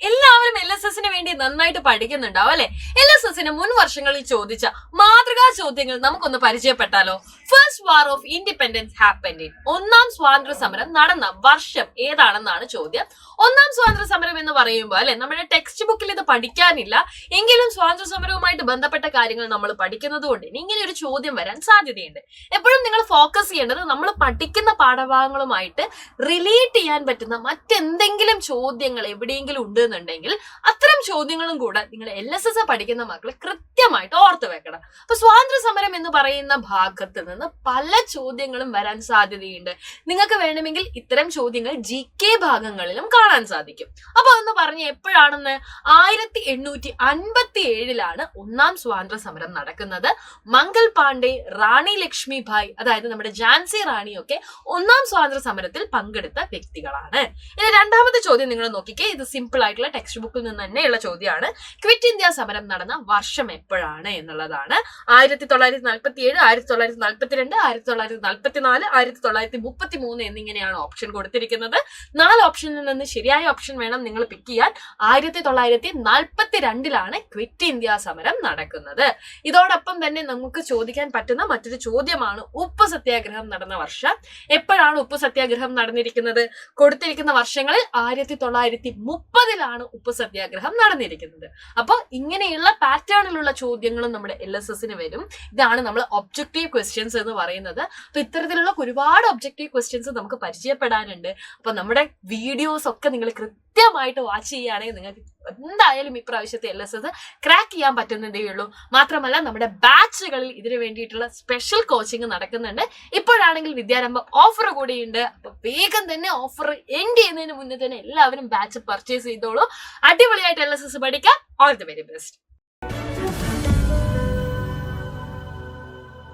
എല്ലാവരും LSSന് വേണ്ടി നന്നായിട്ട് പഠിക്കുന്നുണ്ടാവും അല്ലെ? LSSന് മുൻ വർഷങ്ങളിൽ ചോദിച്ച മാതൃകാ ചോദ്യങ്ങൾ നമുക്കൊന്ന് പരിചയപ്പെട്ടാലോ? First war of independence happened in. ഒന്നാം സ്വാതന്ത്ര്യ സമരം നടന്ന വർഷം ഏതാണെന്നാണ് ചോദ്യം. ഒന്നാം സ്വാതന്ത്ര്യ സമരം എന്ന് പറയുമ്പോൾ അല്ലെ, നമ്മുടെ ടെക്സ്റ്റ് ബുക്കിൽ ഇത് പഠിക്കാനില്ല, എങ്കിലും സ്വാതന്ത്ര്യ സമരവുമായിട്ട് ബന്ധപ്പെട്ട കാര്യങ്ങൾ നമ്മൾ പഠിക്കുന്നത് കൊണ്ട് ഇങ്ങനെ ഒരു ചോദ്യം വരാൻ സാധ്യതയുണ്ട്. എപ്പോഴും നിങ്ങൾ ഫോക്കസ് ചെയ്യേണ്ടത് നമ്മൾ പഠിക്കുന്ന പാഠഭാഗങ്ങളുമായിട്ട് റിലേറ്റ് ചെയ്യാൻ പറ്റുന്ന മറ്റെന്തെങ്കിലും ചോദ്യങ്ങൾ എവിടെയെങ്കിലും ഉണ്ട് എന്നുണ്ടെങ്കിൽ അത്തരം ചോദ്യങ്ങളും കൂടെ നിങ്ങൾ LSS പഠിക്കുന്ന മക്കൾ കൃത്യമായിട്ട് ഓർത്ത് വെക്കണം. അപ്പൊ സ്വാതന്ത്ര്യ സമരം എന്ന് പറയുന്ന ഭാഗത്ത് നിന്ന് പല ചോദ്യങ്ങളും വരാൻ സാധ്യതയുണ്ട്. നിങ്ങൾക്ക് വേണമെങ്കിൽ ഇത്തരം ചോദ്യങ്ങൾ GK ഭാഗങ്ങളിലും കാണാൻ സാധിക്കും. അപ്പൊ ഒന്ന് പറഞ്ഞ് എപ്പോഴാണെന്ന് 1857 ഒന്നാം സ്വാതന്ത്ര്യ സമരം നടക്കുന്നത്. മംഗൾ പാണ്ഡെ, റാണി ലക്ഷ്മിഭായ്, അതായത് നമ്മുടെ ഝാൻസി റാണിയൊക്കെ ഒന്നാം സ്വാതന്ത്ര്യ സമരത്തിൽ പങ്കെടുത്ത വ്യക്തികളാണ്. ഇനി രണ്ടാമത്തെ ചോദ്യം നിങ്ങൾ നോക്കിക്കേ, ഇത് സിമ്പിൾ ആയിട്ടുള്ള ടെക്സ്റ്റ് ബുക്കിൽ നിന്ന് തന്നെയുള്ള ചോദ്യമാണ്. ക്വിറ്റ് ഇന്ത്യ സമരം നടന്ന വർഷം എപ്പോഴാണ് എന്നുള്ളതാണ്. 1947, 1942, 1944, 1933 എന്നിങ്ങനെയാണ് ഓപ്ഷൻ കൊടുത്തിരിക്കുന്നത്. 4 ഓപ്ഷനിൽ നിന്ന് ശരിയായ ഓപ്ഷൻ വേണം നിങ്ങൾ പിക്ക് ചെയ്യാൻ. 1942 ക്വിറ്റ് ഇന്ത്യ സമരം നടക്കുന്നത്. ഇതോടൊപ്പം തന്നെ നമുക്ക് ചോദിക്കാൻ പറ്റുന്ന മറ്റൊരു ചോദ്യമാണ് ഉപ്പ് സത്യാഗ്രഹം നടന്ന വർഷം. എപ്പോഴാണ് ഉപ്പ് സത്യാഗ്രഹം നടന്നിരിക്കുന്നത്? കൊടുത്തിരിക്കുന്ന വർഷങ്ങളിൽ 1930 ഉപ്പ് സത്യാഗ്രഹം നടന്നിരിക്കുന്നത്. അപ്പൊ ഇങ്ങനെയുള്ള പാറ്റേണിലുള്ള ചോദ്യങ്ങളും നമ്മുടെ LSSന് വരും. ഇതാണ് നമ്മൾ ഒബ്ജക്റ്റീവ് ക്വസ്റ്റ്യൻസ് എന്ന് പറയുന്നത്. അപ്പൊ ഇത്തരത്തിലുള്ള ഒരുപാട് ഒബ്ജക്റ്റീവ് ക്വസ്റ്റ്യൻസ് നമുക്ക് പരിചയപ്പെടാനുണ്ട്. അപ്പൊ നമ്മുടെ വീഡിയോസ് ഒക്കെ നിങ്ങൾ കൃത്യമായിട്ട് വാച്ച് ചെയ്യുകയാണെങ്കിൽ നിങ്ങൾക്ക് എന്തായാലും ഇപ്രാവശ്യത്തെ LSS ക്രാക്ക് ചെയ്യാൻ പറ്റുന്നതേ ഉള്ളൂ. മാത്രമല്ല നമ്മുടെ ബാച്ചുകളിൽ ഇതിനു വേണ്ടിയിട്ടുള്ള സ്പെഷ്യൽ കോച്ചിങ് നടക്കുന്നുണ്ട്. ഇപ്പോഴാണെങ്കിൽ വിദ്യാരംഭം ഓഫർ കൂടിയുണ്ട്. അപ്പൊ വേഗം തന്നെ ഓഫർ എൻഡ് ചെയ്യുന്നതിന് മുന്നേ തന്നെ എല്ലാവരും ബാച്ച് പർച്ചേസ് ചെയ്തോളൂ. അടിപൊളിയായിട്ട് LSS പഠിക്കാം. All the very best.